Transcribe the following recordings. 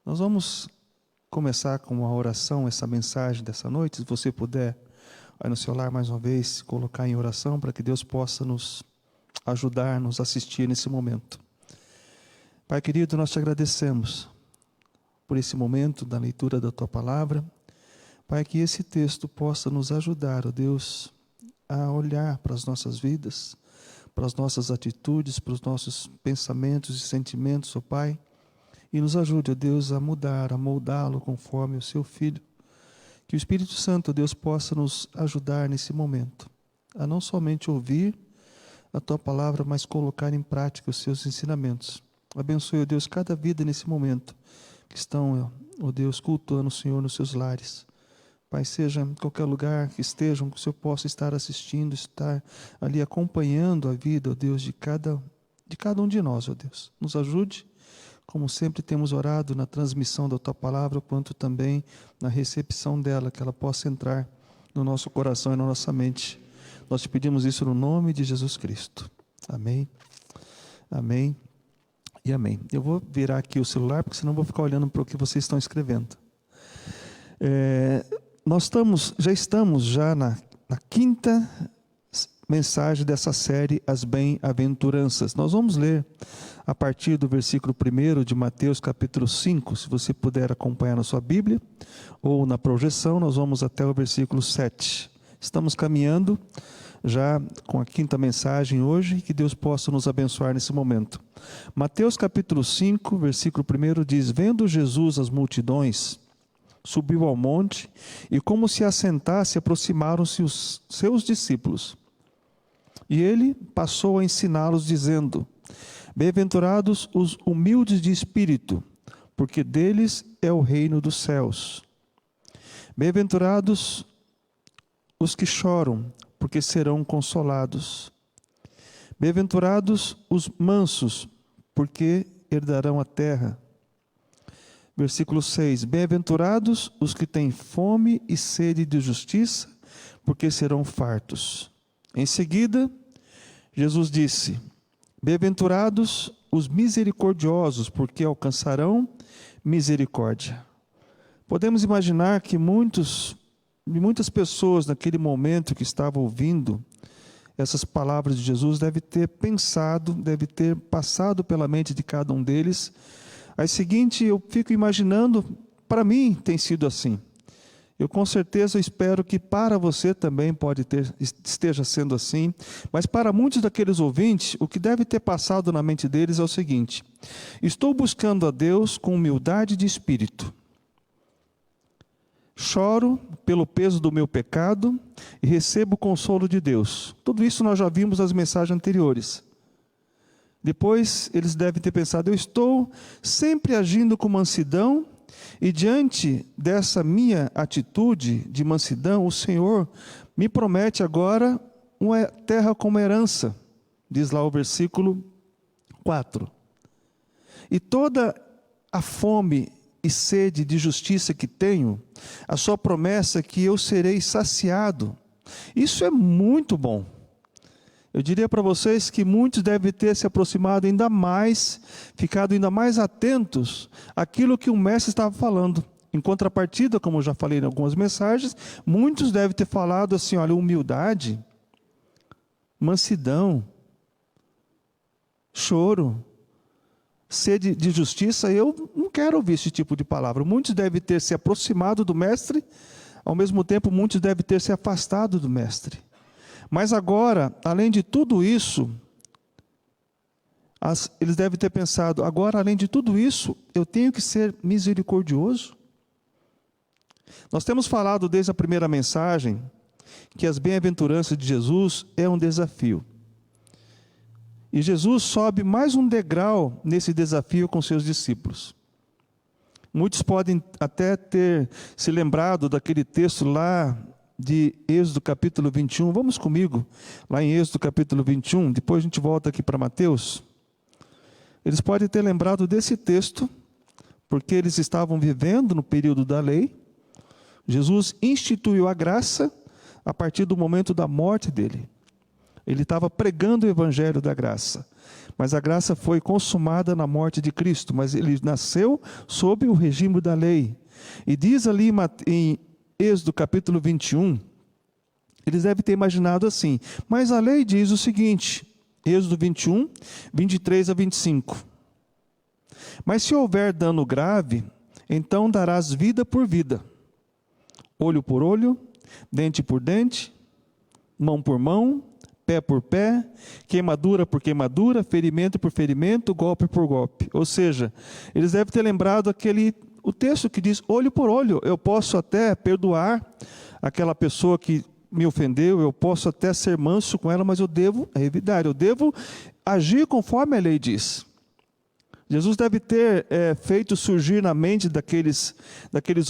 Nós vamos começar com uma oração, essa mensagem dessa noite. Se você puder, aí no seu lar mais uma vez, colocar em oração para que Deus possa nos ajudar, nos assistir nesse momento. Pai querido, nós te agradecemos por esse momento da leitura da Tua Palavra. Pai, que esse texto possa nos ajudar, ó Deus, a olhar para as nossas vidas, para as nossas atitudes, para os nossos pensamentos e sentimentos, ó Pai, e nos ajude, ó Deus, a mudar, a moldá-lo conforme o Seu Filho. Que o Espírito Santo, ó Deus, possa nos ajudar nesse momento, a não somente ouvir a Tua Palavra, mas colocar em prática os Seus ensinamentos. Abençoe, ó Deus, cada vida nesse momento que estão, ó Deus, cultuando o Senhor nos seus lares. Pai, seja em qualquer lugar que estejam, que o Senhor possa estar assistindo, estar ali acompanhando a vida, ó Deus, de cada um de nós, ó Deus. Nos ajude, como sempre temos orado na transmissão da Tua Palavra, quanto também na recepção dela, que ela possa entrar no nosso coração e na nossa mente. Nós te pedimos isso no nome de Jesus Cristo. Amém, amém e amém. Eu vou virar aqui o celular, porque senão eu vou ficar olhando para o que vocês estão escrevendo. Nós já estamos na quinta mensagem dessa série, As Bem-aventuranças. Nós vamos ler a partir do versículo 1 de Mateus capítulo 5, se você puder acompanhar na sua Bíblia, ou na projeção, nós vamos até o versículo 7. Estamos caminhando já com a quinta mensagem hoje, e que Deus possa nos abençoar nesse momento. Mateus capítulo 5, versículo 1 diz: Vendo Jesus as multidões, subiu ao monte, e como se assentasse, aproximaram-se os seus discípulos. E ele passou a ensiná-los, dizendo: Bem-aventurados os humildes de espírito, porque deles é o reino dos céus. Bem-aventurados os que choram, porque serão consolados. Bem-aventurados os mansos, porque herdarão a terra. Versículo 6: Bem-aventurados os que têm fome e sede de justiça, porque serão fartos. Em seguida, Jesus disse: Bem-aventurados os misericordiosos, porque alcançarão misericórdia. Podemos imaginar que muitas pessoas naquele momento que estavam ouvindo essas palavras de Jesus deve ter passado pela mente de cada um deles. Aí seguinte, eu fico imaginando, para mim tem sido assim. Eu com certeza espero que para você também esteja sendo assim. Mas para muitos daqueles ouvintes, o que deve ter passado na mente deles é o seguinte: estou buscando a Deus com humildade de espírito. Choro pelo peso do meu pecado e recebo o consolo de Deus. Tudo isso nós já vimos nas mensagens anteriores. Depois eles devem ter pensado: eu estou sempre agindo com mansidão, e diante dessa minha atitude de mansidão, o Senhor me promete agora uma terra como herança, diz lá o versículo 4. E toda a fome e sede de justiça que tenho, a sua promessa é que eu serei saciado. Isso é muito bom. Eu diria para vocês que muitos devem ter se aproximado ainda mais, ficado ainda mais atentos àquilo que o mestre estava falando. Em contrapartida, como eu já falei em algumas mensagens, muitos devem ter falado assim: olha, humildade, mansidão, choro, sede de justiça. Eu não quero ouvir esse tipo de palavra. Muitos devem ter se aproximado do mestre, ao mesmo tempo muitos devem ter se afastado do mestre. Mas agora, além de tudo isso, eles devem ter pensado: agora, além de tudo isso, eu tenho que ser misericordioso? Nós temos falado desde a primeira mensagem que as bem-aventuranças de Jesus é um desafio. E Jesus sobe mais um degrau nesse desafio com seus discípulos. Muitos podem até ter se lembrado daquele texto lá de Êxodo capítulo 21, vamos comigo, lá em Êxodo capítulo 21, depois a gente volta aqui para Mateus. Eles podem ter lembrado desse texto, porque eles estavam vivendo no período da lei. Jesus instituiu a graça a partir do momento da morte dele. Ele estava pregando o evangelho da graça. Mas a graça foi consumada na morte de Cristo, mas ele nasceu sob o regime da lei. E diz ali em Êxodo capítulo 21, eles devem ter imaginado assim, mas a lei diz o seguinte, Êxodo 21, 23 a 25. Mas se houver dano grave, então darás vida por vida, olho por olho, dente por dente, mão por mão, pé por pé, queimadura por queimadura, ferimento por ferimento, golpe por golpe. Ou seja, eles devem ter lembrado o texto que diz olho por olho. Eu posso até perdoar aquela pessoa que me ofendeu, eu posso até ser manso com ela, mas eu devo revidar, eu devo agir conforme a lei diz. Jesus deve ter feito surgir na mente daqueles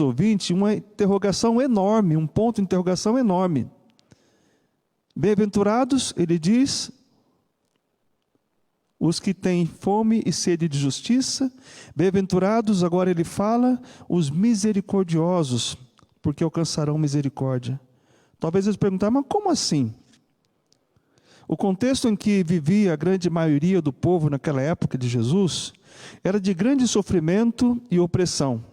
ouvintes uma interrogação enorme, um ponto de interrogação enorme. Bem-aventurados, ele diz, os que têm fome e sede de justiça. Bem-aventurados, agora ele fala, os misericordiosos, porque alcançarão misericórdia. Talvez eles perguntaram, mas como assim? O contexto em que vivia a grande maioria do povo naquela época de Jesus era de grande sofrimento e opressão.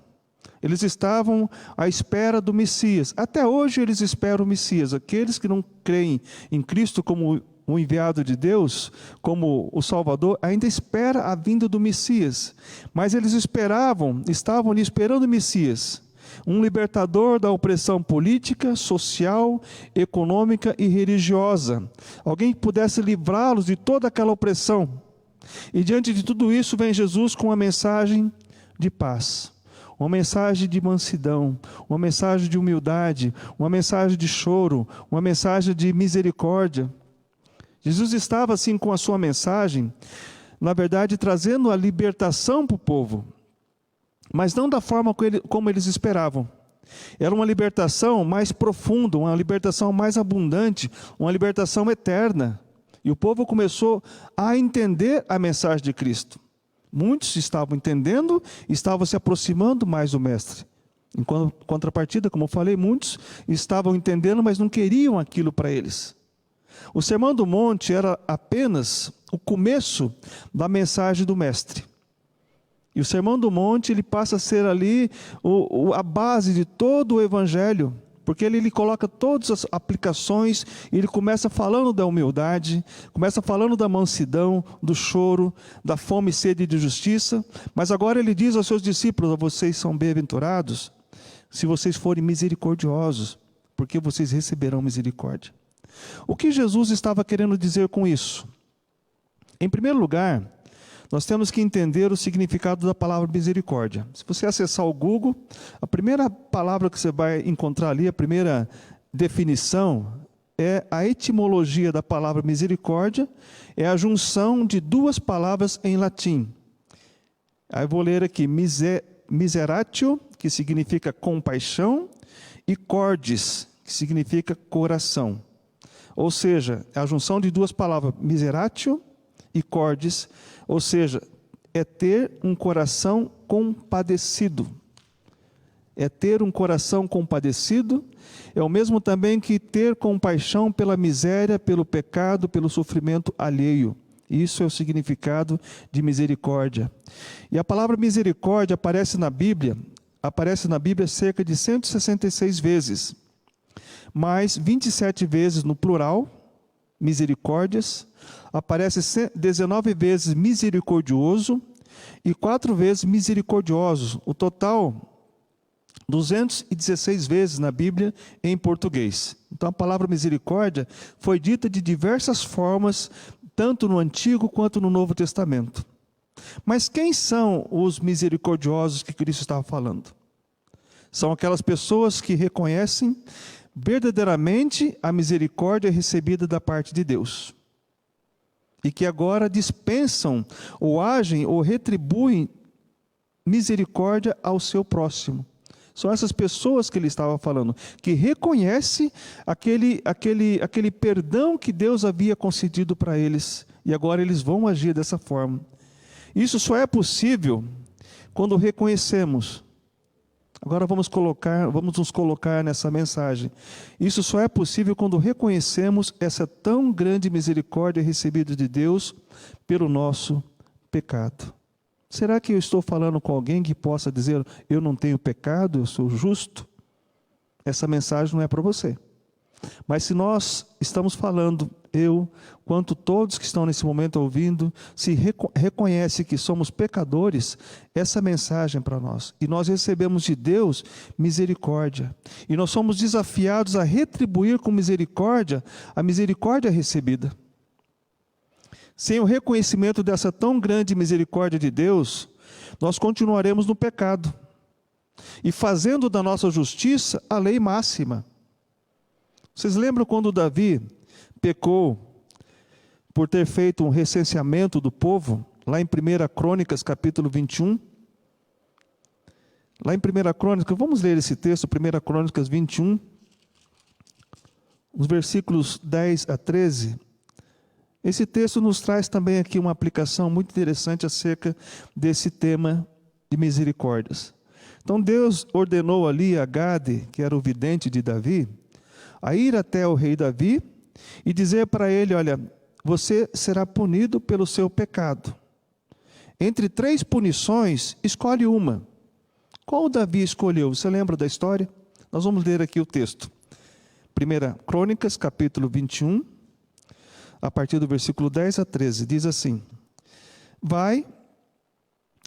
Eles estavam à espera do Messias. Até hoje eles esperam o Messias. Aqueles que não creem em Cristo como o enviado de Deus, como o Salvador, ainda espera a vinda do Messias. Mas eles estavam ali esperando o Messias. Um libertador da opressão política, social, econômica e religiosa. Alguém que pudesse livrá-los de toda aquela opressão. E diante de tudo isso vem Jesus com uma mensagem de paz. Uma mensagem de mansidão, uma mensagem de humildade, uma mensagem de choro, uma mensagem de misericórdia. Jesus estava assim com a sua mensagem, na verdade trazendo a libertação para o povo, mas não da forma como eles esperavam. Era uma libertação mais profunda, uma libertação mais abundante, uma libertação eterna. E o povo começou a entender a mensagem de Cristo. Muitos estavam entendendo, estavam se aproximando mais do Mestre. Em contrapartida, como eu falei, muitos estavam entendendo, mas não queriam aquilo para eles. O Sermão do Monte era apenas o começo da mensagem do Mestre. E o Sermão do Monte ele passa a ser ali a base de todo o Evangelho. Porque ele coloca todas as aplicações, e ele começa falando da humildade, começa falando da mansidão, do choro, da fome e sede de justiça, mas agora ele diz aos seus discípulos, vocês são bem-aventurados, se vocês forem misericordiosos, porque vocês receberão misericórdia. O que Jesus estava querendo dizer com isso? Em primeiro lugar, nós temos que entender o significado da palavra misericórdia. Se você acessar o Google, a primeira palavra que você vai encontrar ali, a primeira definição, é a etimologia da palavra misericórdia, é a junção de duas palavras em latim. Aí eu vou ler aqui, miseratio, que significa compaixão, e cordis, que significa coração. Ou seja, é a junção de duas palavras, miseratio e cordis, ou seja, é ter um coração compadecido. É ter um coração compadecido, é o mesmo também que ter compaixão pela miséria, pelo pecado, pelo sofrimento alheio. Isso é o significado de misericórdia. E a palavra misericórdia aparece na Bíblia cerca de 166 vezes, mas 27 vezes no plural, misericórdias, aparece 19 vezes misericordioso e 4 vezes misericordiosos. O total, 216 vezes na Bíblia em português. Então a palavra misericórdia foi dita de diversas formas, tanto no Antigo quanto no Novo Testamento. Mas quem são os misericordiosos que Cristo estava falando? São aquelas pessoas que reconhecem verdadeiramente a misericórdia recebida da parte de Deus. E que agora dispensam, ou agem, ou retribuem misericórdia ao seu próximo. São essas pessoas que ele estava falando, que reconhecem aquele perdão que Deus havia concedido para eles, e agora eles vão agir dessa forma. Isso só é possível quando reconhecemos Agora vamos nos colocar nessa mensagem. Isso só é possível quando reconhecemos essa tão grande misericórdia recebida de Deus pelo nosso pecado. Será que eu estou falando com alguém que possa dizer, eu não tenho pecado, eu sou justo? Essa mensagem não é para você. Mas se nós estamos falando, eu, quanto todos que estão nesse momento ouvindo, se reconhece que somos pecadores, essa mensagem é para nós. E nós recebemos de Deus misericórdia. E nós somos desafiados a retribuir com misericórdia a misericórdia recebida. Sem o reconhecimento dessa tão grande misericórdia de Deus, nós continuaremos no pecado. E fazendo da nossa justiça a lei máxima. Vocês lembram quando Davi pecou por ter feito um recenseamento do povo, lá em 1 Crônicas, capítulo 21? Lá em 1 Crônicas, vamos ler esse texto, 1 Crônicas 21, os versículos 10 a 13. Esse texto nos traz também aqui uma aplicação muito interessante acerca desse tema de misericórdias. Então Deus ordenou ali a Gade, que era o vidente de Davi, a ir até o rei Davi e dizer para ele, olha, você será punido pelo seu pecado. Entre 3 punições, escolhe uma. Qual Davi escolheu? Você lembra da história? Nós vamos ler aqui o texto. 1 Crônicas, capítulo 21, a partir do versículo 10 a 13, diz assim,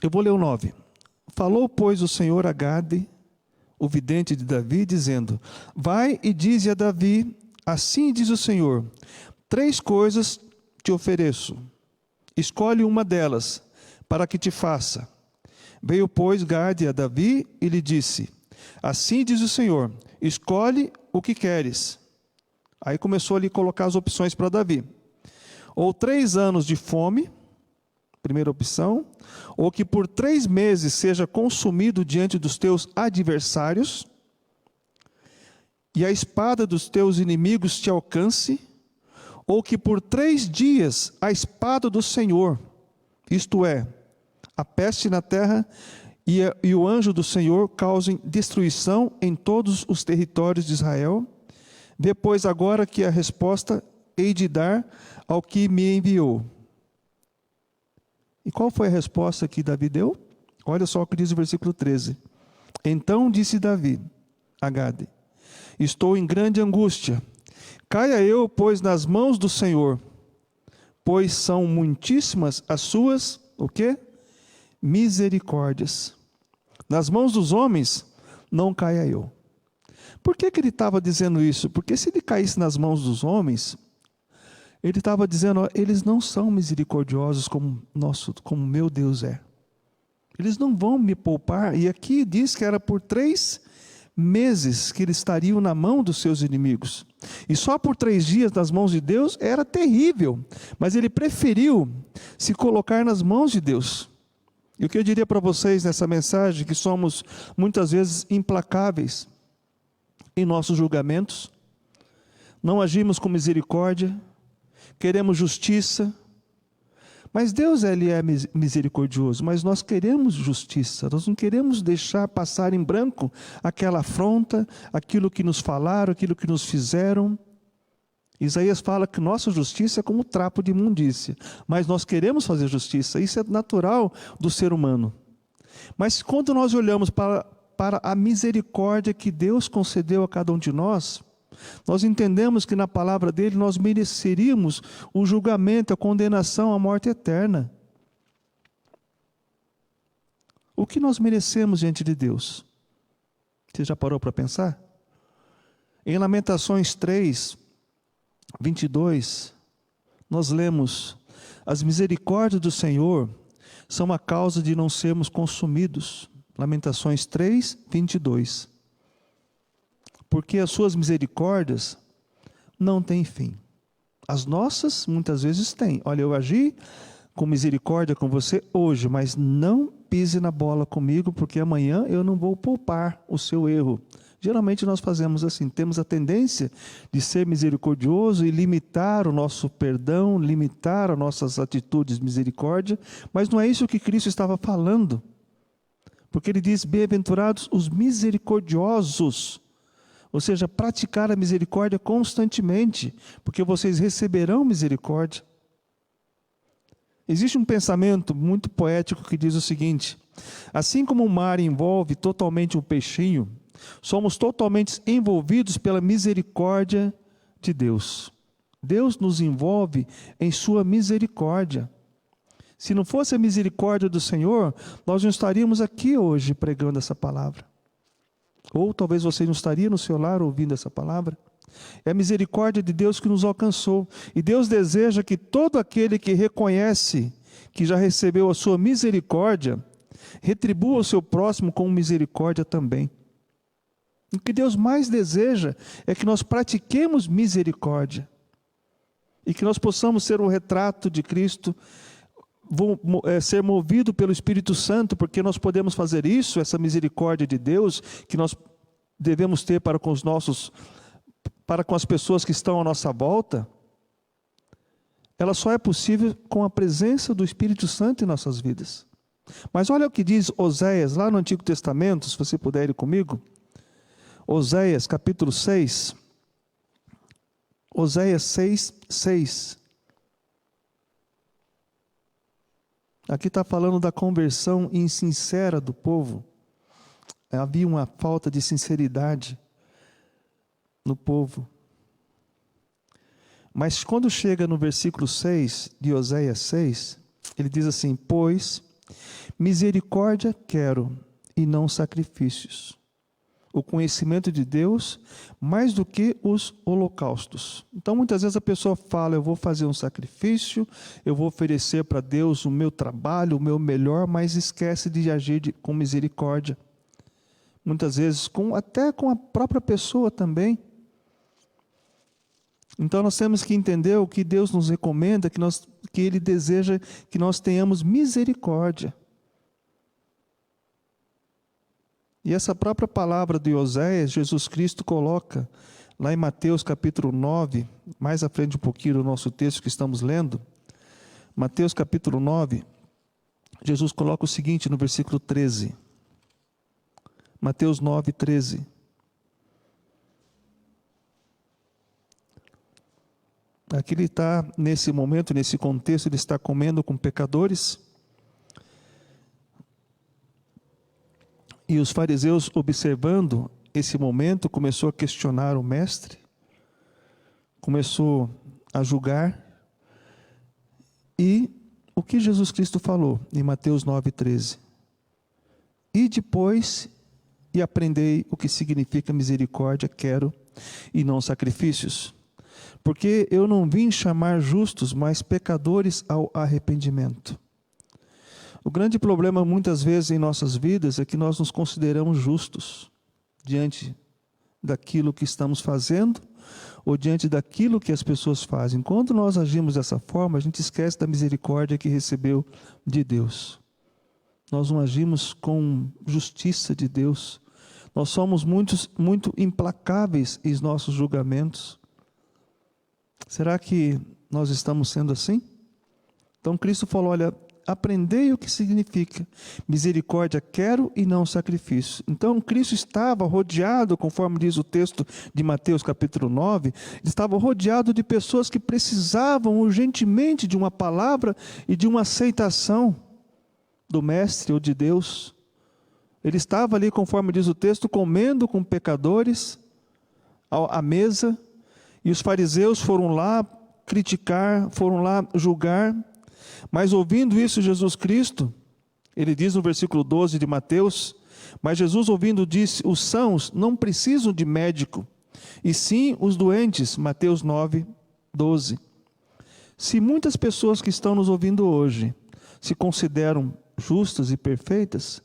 eu vou ler o 9. Falou, pois, o Senhor a Gade, o vidente de Davi, dizendo, vai e dize a Davi, assim diz o Senhor, 3 coisas te ofereço, escolhe uma delas, para que te faça. Veio, pois, Gade a Davi e lhe disse, assim diz o Senhor, escolhe o que queres. Aí começou ali a colocar as opções para Davi. Ou 3 anos de fome, primeira opção, ou que por 3 meses seja consumido diante dos teus adversários, e a espada dos teus inimigos te alcance, ou que por 3 dias a espada do Senhor, isto é, a peste na terra e o anjo do Senhor causem destruição em todos os territórios de Israel. Depois agora que a resposta hei de dar ao que me enviou. E qual foi a resposta que Davi deu? Olha só o que diz o versículo 13. Então disse Davi a Gade, estou em grande angústia. Caia eu, pois, nas mãos do Senhor, pois são muitíssimas as suas, o quê? Misericórdias. Nas mãos dos homens não caia eu. Por que ele estava dizendo isso? Porque se ele caísse nas mãos dos homens, ele estava dizendo, ó, eles não são misericordiosos como meu Deus é. Eles não vão me poupar. E aqui diz que era por 3 meses que eles estariam na mão dos seus inimigos. E só por 3 dias nas mãos de Deus era terrível. Mas ele preferiu se colocar nas mãos de Deus. E o que eu diria para vocês nessa mensagem, que somos muitas vezes implacáveis em nossos julgamentos, não agimos com misericórdia, queremos justiça, mas Deus ele é misericordioso, mas nós queremos justiça, nós não queremos deixar passar em branco aquela afronta, aquilo que nos falaram, aquilo que nos fizeram. Isaías fala que nossa justiça é como trapo de imundícia, mas nós queremos fazer justiça, isso é natural do ser humano. Mas quando nós olhamos para a misericórdia que Deus concedeu a cada um de nós entendemos que na palavra dele nós mereceríamos o julgamento, a condenação, a morte eterna. O que nós merecemos diante de Deus? Você já parou para pensar? Em Lamentações 3, 22, nós lemos, as misericórdias do Senhor são a causa de não sermos consumidos. Lamentações 3, 22. Porque as suas misericórdias não têm fim. As nossas, muitas vezes, têm. Olha, eu agi com misericórdia com você hoje, mas não pise na bola comigo, porque amanhã eu não vou poupar o seu erro. Geralmente nós fazemos assim, temos a tendência de ser misericordioso e limitar o nosso perdão, limitar as nossas atitudes de misericórdia, mas não é isso que Cristo estava falando. Porque ele diz: bem-aventurados os misericordiosos, ou seja, praticar a misericórdia constantemente, porque vocês receberão misericórdia. Existe um pensamento muito poético que diz o seguinte: assim como o mar envolve totalmente um peixinho, somos totalmente envolvidos pela misericórdia de Deus. Deus nos envolve em sua misericórdia. Se não fosse a misericórdia do Senhor, nós não estaríamos aqui hoje pregando essa palavra. Ou talvez você não estaria no seu lar ouvindo essa palavra. É a misericórdia de Deus que nos alcançou. E Deus deseja que todo aquele que reconhece que já recebeu a sua misericórdia, retribua o seu próximo com misericórdia também. O que Deus mais deseja é que nós pratiquemos misericórdia. E que nós possamos ser o retrato de Cristo, ser movido pelo Espírito Santo, porque nós podemos fazer isso, essa misericórdia de Deus, que nós devemos ter para com as pessoas que estão à nossa volta. Ela só é possível com a presença do Espírito Santo em nossas vidas. Mas olha o que diz Oséias, lá no Antigo Testamento, se você puder ir comigo. Oséias, capítulo 6. Oséias 6, 6. Aqui está falando da conversão insincera do povo. Havia uma falta de sinceridade no povo. Mas quando chega no versículo 6 de Oséias 6, ele diz assim: pois misericórdia quero e não sacrifícios, o conhecimento de Deus mais do que os holocaustos. Então muitas vezes a pessoa fala: eu vou fazer um sacrifício, eu vou oferecer para Deus o meu trabalho, o meu melhor, mas esquece de agir com misericórdia. Muitas vezes até com a própria pessoa também. Então nós temos que entender o que Deus nos recomenda, que Ele deseja que nós tenhamos misericórdia. E essa própria palavra de Oséias, Jesus Cristo coloca lá em Mateus capítulo 9, mais à frente um pouquinho do nosso texto que estamos lendo. Mateus capítulo 9, Jesus coloca o seguinte no versículo 13. Mateus 9, 13. Aqui ele está, nesse momento, nesse contexto, ele está comendo com pecadores. E os fariseus, observando esse momento, começou a questionar o mestre, começou a julgar. E o que Jesus Cristo falou em Mateus 9,13? E depois, e aprendei o que significa misericórdia, quero, e não sacrifícios. Porque eu não vim chamar justos, mas pecadores ao arrependimento. O grande problema muitas vezes em nossas vidas é que nós nos consideramos justos diante daquilo que estamos fazendo ou diante daquilo que as pessoas fazem. Quando nós agimos dessa forma, a gente esquece da misericórdia que recebeu de Deus. Nós não agimos com justiça de Deus. Nós somos muito implacáveis em nossos julgamentos. Será que nós estamos sendo assim? Então Cristo falou: olha, aprendei o que significa misericórdia quero e não sacrifício. Então Cristo estava rodeado, conforme diz o texto de Mateus capítulo 9, ele estava rodeado de pessoas que precisavam urgentemente de uma palavra e de uma aceitação do Mestre ou de Deus. Ele estava ali, conforme diz o texto, comendo com pecadores à mesa, e os fariseus foram lá criticar, foram lá julgar. Mas ouvindo isso, Jesus Cristo, ele diz no versículo 12 de Mateus, mas Jesus ouvindo disse: os sãos não precisam de médico, e sim os doentes. Mateus 9, 12. Se muitas pessoas que estão nos ouvindo hoje se consideram justas e perfeitas,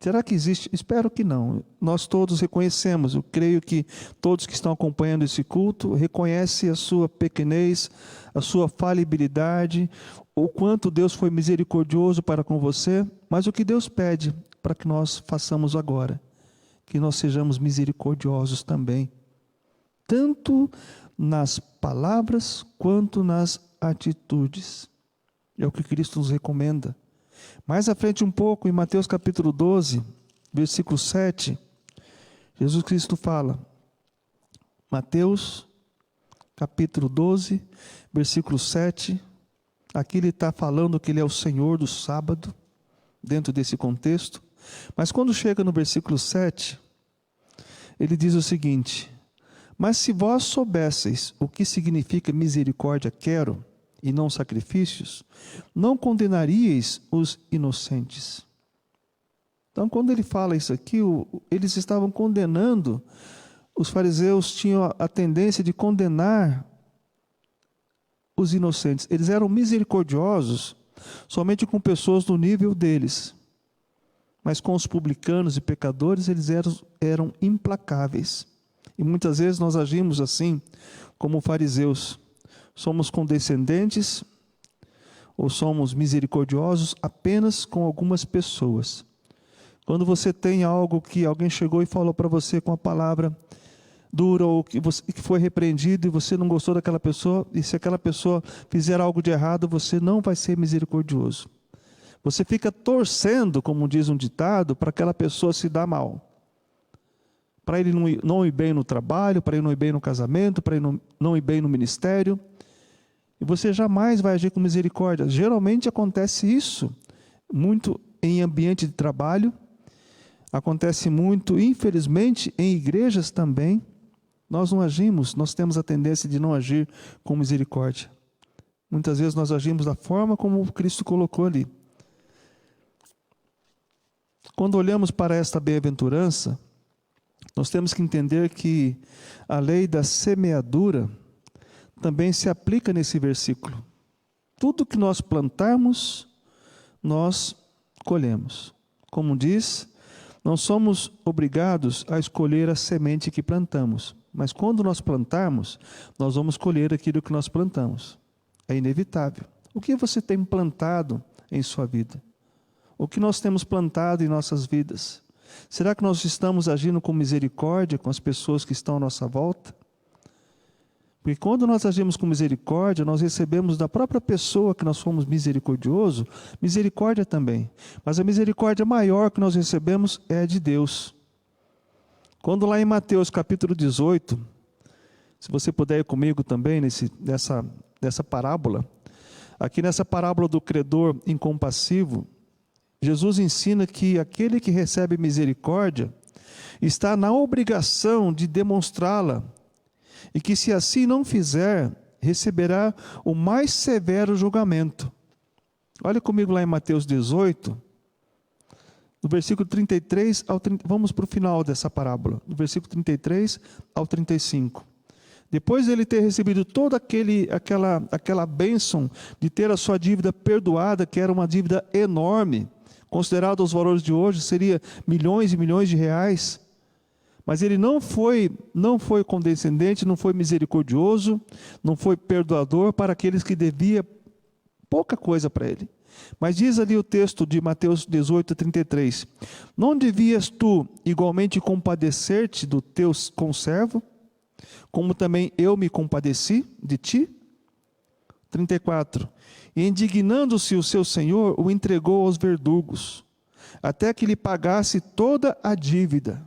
será que existe? Espero que não. Nós todos reconhecemos, eu creio que todos que estão acompanhando esse culto reconhecem a sua pequenez, a sua falibilidade, o quanto Deus foi misericordioso para com você, mas o que Deus pede para que nós façamos agora, que nós sejamos misericordiosos também, tanto nas palavras quanto nas atitudes. É o que Cristo nos recomenda. Mais à frente um pouco, em Mateus capítulo 12, versículo 7, Jesus Cristo fala, Mateus capítulo 12, versículo 7, aqui ele está falando que ele é o Senhor do sábado, dentro desse contexto, mas quando chega no versículo 7, ele diz o seguinte: mas se vós soubesseis o que significa misericórdia quero, e não sacrifícios, não condenaríeis os inocentes. Então, quando ele fala isso aqui, eles estavam condenando, os fariseus tinham a tendência de condenar os inocentes. Eles eram misericordiosos somente com pessoas do nível deles, mas com os publicanos e pecadores eles eram implacáveis. E muitas vezes nós agimos assim, como fariseus. Somos condescendentes ou somos misericordiosos apenas com algumas pessoas. Quando você tem algo que alguém chegou e falou para você com a palavra dura, ou que foi repreendido e você não gostou daquela pessoa, e se aquela pessoa fizer algo de errado, você não vai ser misericordioso. Você fica torcendo, como diz um ditado, para aquela pessoa se dar mal. Para ele não ir bem no trabalho, para ele não ir bem no casamento, para ele não ir bem no ministério. E você jamais vai agir com misericórdia. Geralmente acontece isso muito em ambiente de trabalho, acontece muito, infelizmente, em igrejas também. Nós não agimos, nós temos a tendência de não agir com misericórdia. Muitas vezes nós agimos da forma como Cristo colocou ali. Quando olhamos para esta bem-aventurança, nós temos que entender que a lei da semeadura também se aplica nesse versículo. Tudo que nós plantarmos, nós colhemos. Como diz, não somos obrigados a escolher a semente que plantamos, mas quando nós plantarmos, nós vamos colher aquilo que nós plantamos. É inevitável. O que você tem plantado em sua vida? O que nós temos plantado em nossas vidas? Será que nós estamos agindo com misericórdia com as pessoas que estão à nossa volta? Porque quando nós agimos com misericórdia, nós recebemos da própria pessoa que nós fomos misericordiosos, misericórdia também. Mas a misericórdia maior que nós recebemos é a de Deus. Quando lá em Mateus capítulo 18, se você puder ir comigo também nessa parábola, aqui nessa parábola do credor incompassivo, Jesus ensina que aquele que recebe misericórdia está na obrigação de demonstrá-la, e que se assim não fizer, receberá o mais severo julgamento. Olha comigo lá em Mateus 18, do versículo 33 ao 30, vamos para o final dessa parábola, do versículo 33 ao 35. Depois de ele ter recebido toda aquela bênção de ter a sua dívida perdoada, que era uma dívida enorme, considerado os valores de hoje, seria milhões e milhões de reais. Mas ele não foi condescendente, não foi misericordioso, não foi perdoador para aqueles que devia pouca coisa para ele. Mas diz ali o texto de Mateus 18, 33, não devias tu igualmente compadecer-te do teu conservo, como também eu me compadeci de ti? 34, e indignando-se o seu senhor, o entregou aos verdugos, até que lhe pagasse toda a dívida.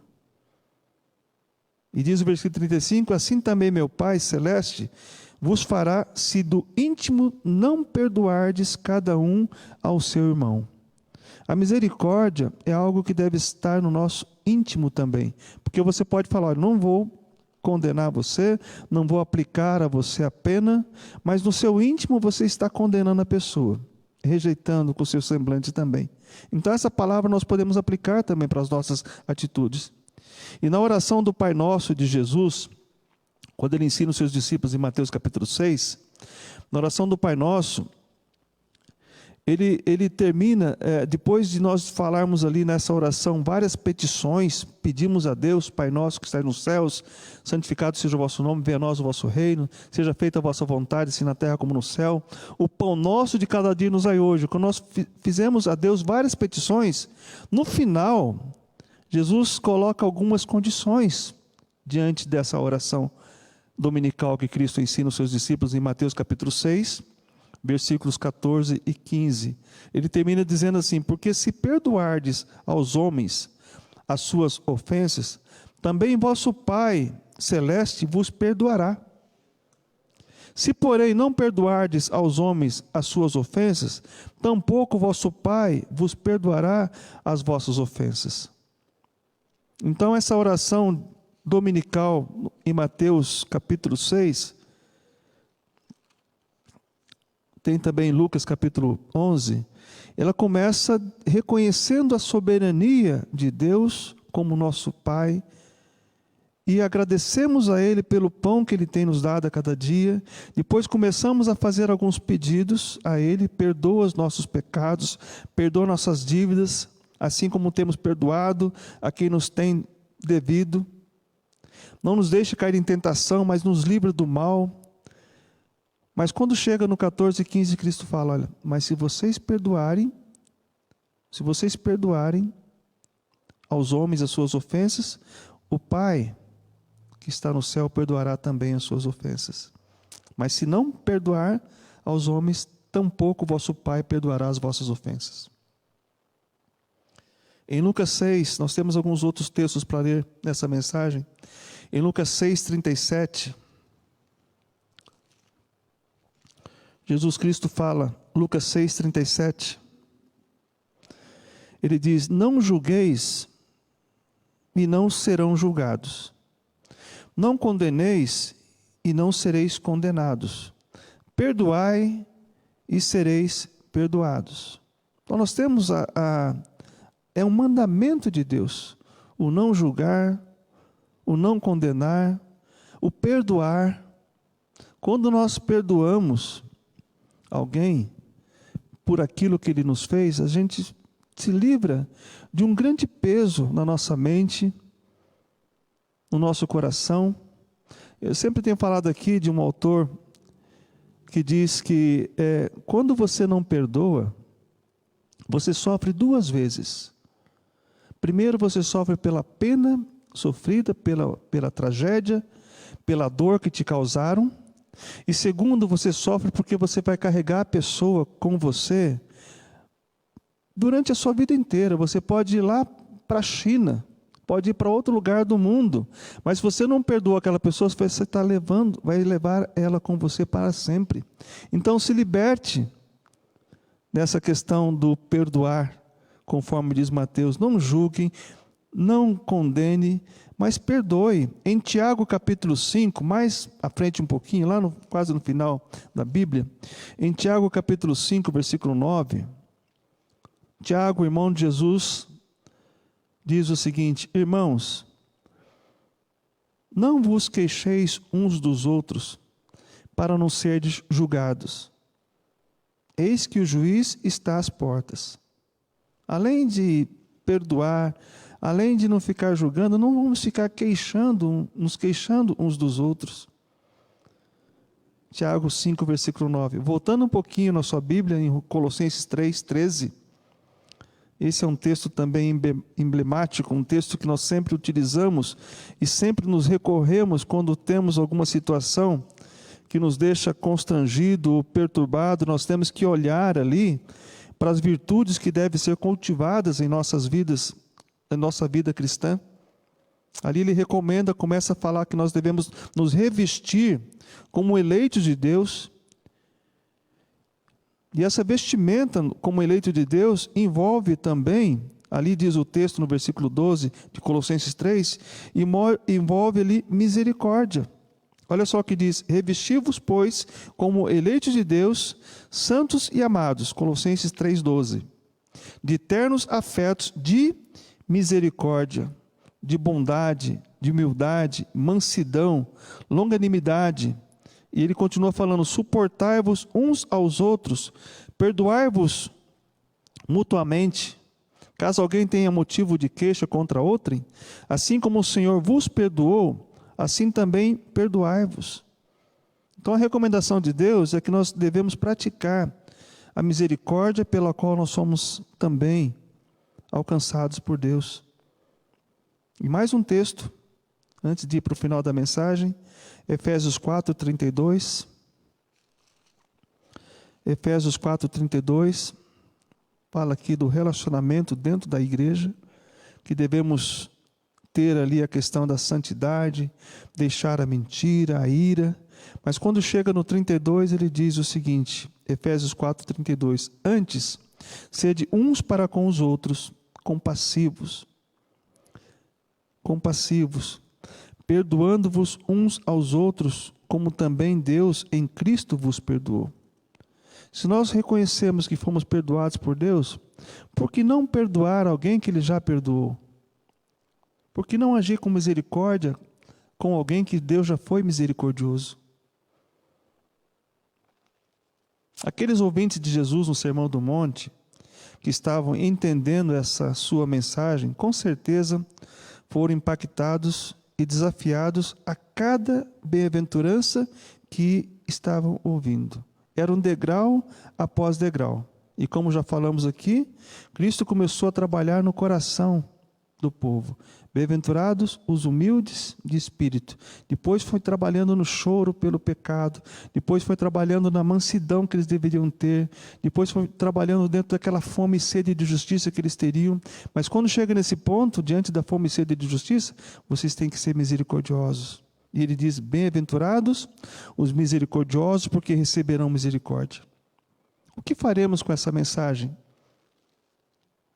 E diz o versículo 35, assim também meu Pai Celeste vos fará, se do íntimo não perdoardes cada um ao seu irmão. A misericórdia é algo que deve estar no nosso íntimo também, porque você pode falar, olha, não vou condenar você, não vou aplicar a você a pena, mas no seu íntimo você está condenando a pessoa, rejeitando com o seu semblante também. Então essa palavra nós podemos aplicar também para as nossas atitudes. E na oração do Pai Nosso de Jesus, quando ele ensina os seus discípulos em Mateus capítulo 6, na oração do Pai Nosso, ele termina, depois de nós falarmos ali nessa oração várias petições, pedimos a Deus, Pai Nosso que está nos céus, santificado seja o vosso nome, venha a nós o vosso reino, seja feita a vossa vontade, assim na terra como no céu. O pão nosso de cada dia nos dai hoje. Quando nós fizemos a Deus várias petições, no final, Jesus coloca algumas condições diante dessa oração dominical que Cristo ensina aos seus discípulos em Mateus capítulo 6, versículos 14 e 15. Ele termina dizendo assim: porque se perdoardes aos homens as suas ofensas, também vosso Pai celeste vos perdoará. Se, porém, não perdoardes aos homens as suas ofensas, tampouco vosso Pai vos perdoará as vossas ofensas. Então, essa oração dominical em Mateus capítulo 6, tem também em Lucas capítulo 11, ela começa reconhecendo a soberania de Deus como nosso Pai, e agradecemos a Ele pelo pão que Ele tem nos dado a cada dia. Depois começamos a fazer alguns pedidos a Ele: perdoa os nossos pecados, perdoa nossas dívidas, assim como temos perdoado a quem nos tem devido. Não nos deixe cair em tentação, mas nos livra do mal. Mas quando chega no 14 e 15, Cristo fala: olha, mas se vocês perdoarem aos homens as suas ofensas, o Pai que está no céu perdoará também as suas ofensas. Mas se não perdoar aos homens, tampouco vosso Pai perdoará as vossas ofensas. Em Lucas 6, nós temos alguns outros textos para ler nessa mensagem. Em Lucas 6:37, Jesus Cristo fala, Lucas 6:37, ele diz: não julgueis e não serão julgados. Não condeneis e não sereis condenados. Perdoai e sereis perdoados. Então nós temos é um mandamento de Deus, o não julgar, o não condenar, o perdoar. Quando nós perdoamos alguém por aquilo que ele nos fez, a gente se livra de um grande peso na nossa mente, no nosso coração. Eu sempre tenho falado aqui de um autor que diz que quando você não perdoa, você sofre duas vezes. Primeiro, você sofre pela pena sofrida, pela tragédia, pela dor que te causaram. E segundo, você sofre porque você vai carregar a pessoa com você durante a sua vida inteira. Você pode ir lá para a China, pode ir para outro lugar do mundo, mas se você não perdoa aquela pessoa, você vai levar ela com você para sempre. Então se liberte dessa questão do perdoar, conforme diz Mateus. Não julgue, não condene, mas perdoe. Em Tiago capítulo 5, mais à frente um pouquinho, quase no final da Bíblia, em Tiago capítulo 5, versículo 9, Tiago, irmão de Jesus, diz o seguinte: irmãos, não vos queixeis uns dos outros, para não serdes julgados. Eis que o juiz está às portas. Além de perdoar, além de não ficar julgando, não vamos ficar nos queixando uns dos outros. Tiago 5, versículo 9. Voltando um pouquinho na sua Bíblia, em Colossenses 3, 13. Esse é um texto também emblemático, um texto que nós sempre utilizamos e sempre nos recorremos quando temos alguma situação que nos deixa constrangido ou perturbado. Nós temos que olhar ali para as virtudes que devem ser cultivadas em nossas vidas, em nossa vida cristã. Ali ele começa a falar que nós devemos nos revestir como eleitos de Deus. E essa vestimenta como eleito de Deus envolve também, ali diz o texto no versículo 12 de Colossenses 3, envolve ali misericórdia. Olha só o que diz: revesti-vos, pois, como eleitos de Deus, santos e amados, Colossenses 3,12, de ternos afetos de misericórdia, de bondade, de humildade, mansidão, longanimidade. E ele continua falando: suportai-vos uns aos outros, perdoai-vos mutuamente, caso alguém tenha motivo de queixa contra outrem, assim como o Senhor vos perdoou, assim também perdoai-vos. Então a recomendação de Deus é que nós devemos praticar a misericórdia pela qual nós somos também alcançados por Deus. E mais um texto, antes de ir para o final da mensagem, Efésios 4, 32. Efésios 4:32 fala aqui do relacionamento dentro da igreja, que devemos ter ali a questão da santidade, deixar a mentira, a ira. Mas quando chega no 32, ele diz o seguinte, Efésios 4:32, antes, sede uns para com os outros, compassivos, perdoando-vos uns aos outros, como também Deus em Cristo vos perdoou. Se nós reconhecemos que fomos perdoados por Deus, por que não perdoar alguém que Ele já perdoou? Por que não agir com misericórdia com alguém que Deus já foi misericordioso? Aqueles ouvintes de Jesus no Sermão do Monte, que estavam entendendo essa sua mensagem, com certeza foram impactados e desafiados a cada bem-aventurança que estavam ouvindo. Era um degrau após degrau. E como já falamos aqui, Cristo começou a trabalhar no coração do povo. Bem-aventurados os humildes de espírito. Depois foi trabalhando no choro pelo pecado. Depois foi trabalhando na mansidão que eles deveriam ter. Depois foi trabalhando dentro daquela fome e sede de justiça que eles teriam. Mas quando chega nesse ponto, diante da fome e sede de justiça, vocês têm que ser misericordiosos. E ele diz, bem-aventurados os misericordiosos, porque receberão misericórdia. O que faremos com essa mensagem?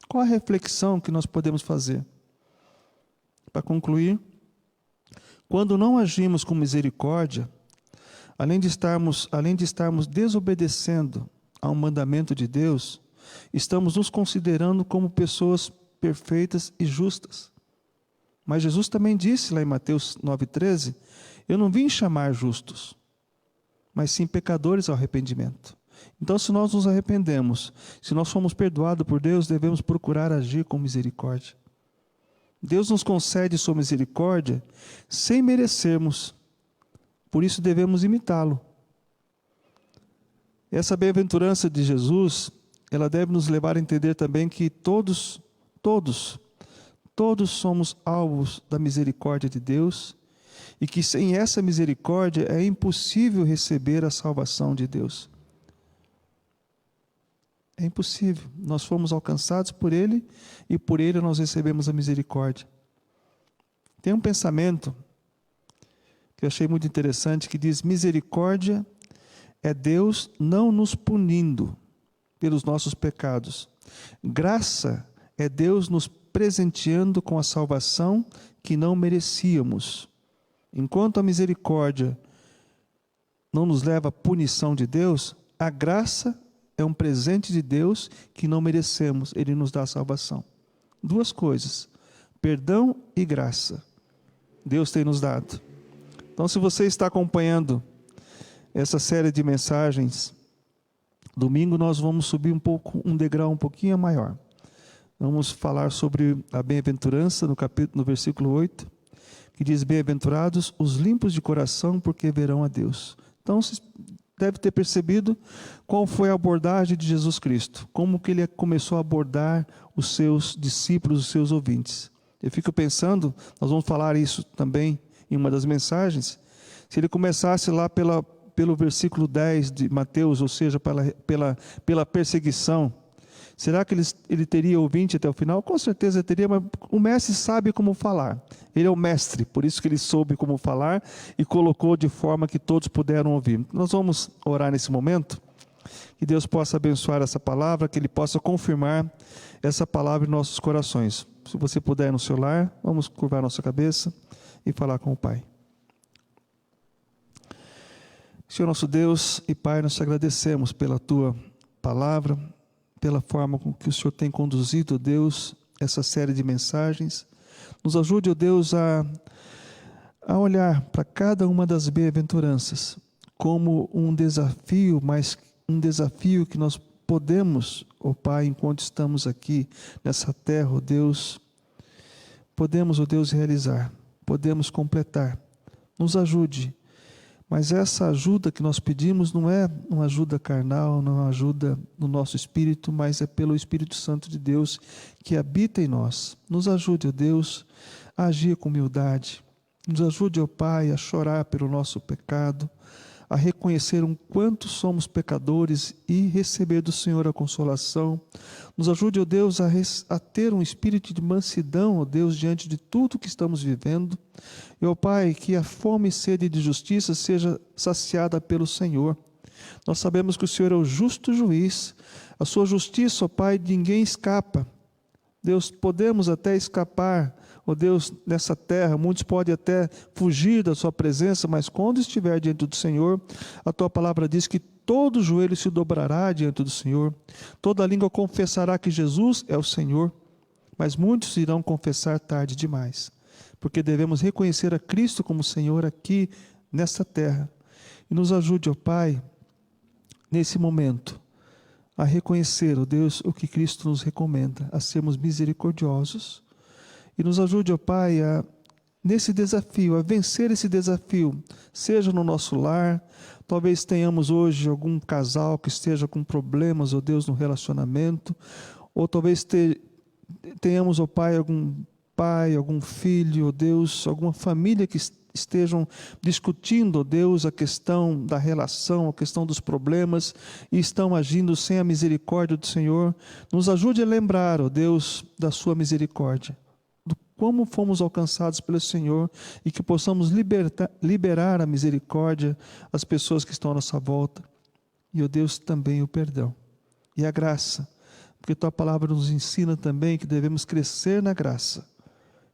Qual a reflexão que nós podemos fazer? Para concluir, quando não agimos com misericórdia, além de estarmos desobedecendo a um mandamento de Deus, estamos nos considerando como pessoas perfeitas e justas. Mas Jesus também disse lá em Mateus 9,13, eu não vim chamar justos, mas sim pecadores ao arrependimento. Então, se nós nos arrependemos, se nós fomos perdoados por Deus, devemos procurar agir com misericórdia. Deus nos concede sua misericórdia sem merecermos, por isso devemos imitá-lo. Essa bem-aventurança de Jesus, ela deve nos levar a entender também que todos somos alvos da misericórdia de Deus e que sem essa misericórdia é impossível receber a salvação de Deus. É impossível. Nós fomos alcançados por Ele e por Ele nós recebemos a misericórdia. Tem um pensamento que eu achei muito interessante que diz: misericórdia é Deus não nos punindo pelos nossos pecados. Graça é Deus nos presenteando com a salvação que não merecíamos. Enquanto a misericórdia não nos leva à punição de Deus, a graça é um presente de Deus que não merecemos. Ele nos dá a salvação. Duas coisas, perdão e graça. Deus tem nos dado. Então, se você está acompanhando essa série de mensagens, domingo nós vamos subir um degrau um pouquinho maior. Vamos falar sobre a bem-aventurança no versículo 8, que diz, bem-aventurados os limpos de coração, porque verão a Deus. Então, você deve ter percebido qual foi a abordagem de Jesus Cristo, como que ele começou a abordar os seus discípulos, os seus ouvintes. Eu fico pensando, nós vamos falar isso também em uma das mensagens, se ele começasse lá pelo versículo 10 de Mateus, ou seja, pela perseguição, será que ele teria ouvinte até o final? Com certeza teria, mas o mestre sabe como falar. Ele é o mestre, por isso que ele soube como falar e colocou de forma que todos puderam ouvir. Nós vamos orar nesse momento, que Deus possa abençoar essa palavra, que Ele possa confirmar essa palavra em nossos corações. Se você puder no seu lar, vamos curvar nossa cabeça e falar com o Pai. Senhor nosso Deus e Pai, nós te agradecemos pela Tua palavra, pela forma com que o Senhor tem conduzido, Deus, essa série de mensagens. Nos ajude, ó Deus, a olhar para cada uma das bem-aventuranças como um desafio, mas um desafio que nós podemos, ó Pai, enquanto estamos aqui nessa terra, ó Deus, podemos, ó Deus, realizar, podemos completar. Nos ajude. Mas essa ajuda que nós pedimos não é uma ajuda carnal, não é uma ajuda no nosso espírito, mas é pelo Espírito Santo de Deus que habita em nós. Nos ajude, ó Deus, a agir com humildade. Nos ajude, ó Pai, a chorar pelo nosso pecado, a reconhecer o quanto somos pecadores e receber do Senhor a consolação. Nos ajude, ó Deus, a ter um espírito de mansidão, ó Deus, diante de tudo que estamos vivendo. E, ó Pai, que a fome e sede de justiça seja saciada pelo Senhor. Nós sabemos que o Senhor é o justo juiz. A sua justiça, ó Pai, ninguém escapa. Deus, podemos até escapar, ó Deus, nessa terra, muitos podem até fugir da sua presença, mas quando estiver diante do Senhor, a tua palavra diz que todo joelho se dobrará diante do Senhor, toda língua confessará que Jesus é o Senhor, mas muitos irão confessar tarde demais, porque devemos reconhecer a Cristo como Senhor aqui nesta terra. E nos ajude, ó Pai, nesse momento, a reconhecer, ó Deus, o que Cristo nos recomenda, a sermos misericordiosos. E nos ajude, ó Pai, nesse desafio, a vencer esse desafio, seja no nosso lar. Talvez tenhamos hoje algum casal que esteja com problemas, ó Deus, no relacionamento, ou talvez tenhamos, ó Pai, algum filho, ó Deus, alguma família que estejam discutindo, ó Deus, a questão da relação, a questão dos problemas, e estão agindo sem a misericórdia do Senhor. Nos ajude a lembrar, ó Deus, da sua misericórdia, do como fomos alcançados pelo Senhor, e que possamos liberar a misericórdia às pessoas que estão à nossa volta. E, ó Deus, também o perdão e a graça, porque tua palavra nos ensina também que devemos crescer na graça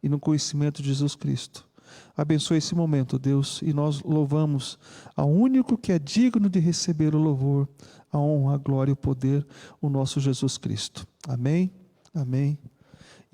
e no conhecimento de Jesus Cristo. Abençoe esse momento, Deus, e nós louvamos ao único que é digno de receber o louvor, a honra, a glória e o poder, o nosso Jesus Cristo. Amém, amém.